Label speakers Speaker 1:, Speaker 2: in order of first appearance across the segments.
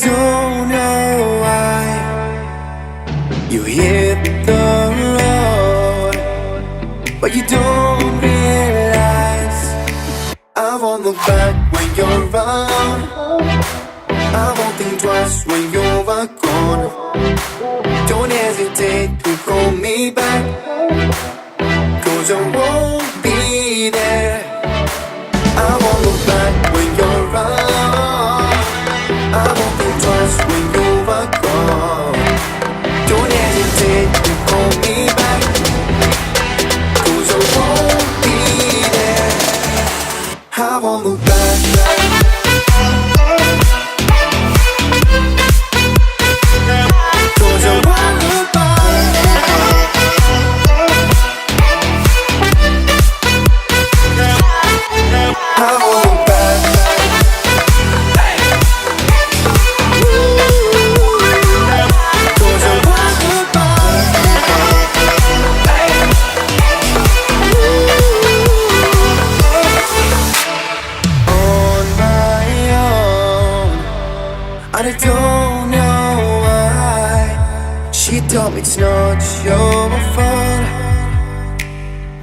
Speaker 1: don't know why you hit the road, but you don't realize I won't look back when you're around. I won't think twice when you're gone. Don't hesitate to call me back, 'cause I won't be there. I won't look back when you're around. I won't think twice when you're gone. Don't hesitate to call me back, 'cause I won't be there. I won't look back. I don't know why she told me it's not your fault,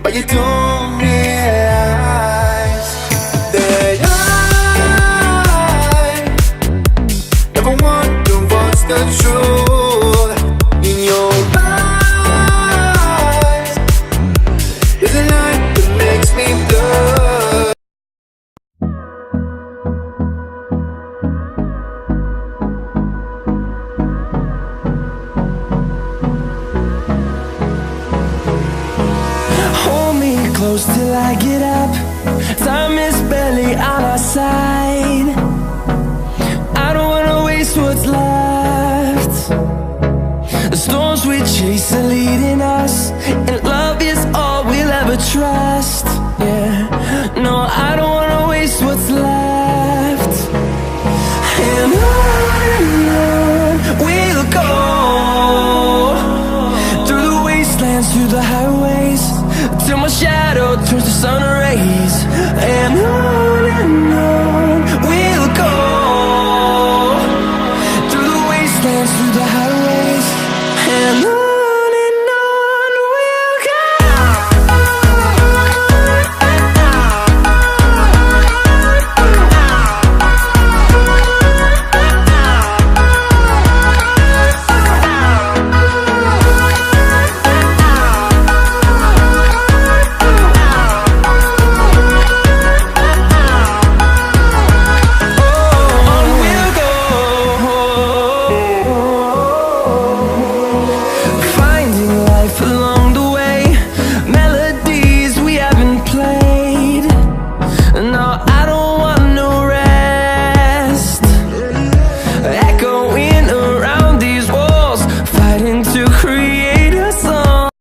Speaker 1: but you don't realize that I never wonder what's the truth. In your eyes there's a light that makes me blood.
Speaker 2: Close till I get up. Time is barely on our side. I don't wanna waste what's left. The storms we chase are leading us, and love is all we'll ever trust. Yeah, no, I don't wanna waste what's left. And on we'll go.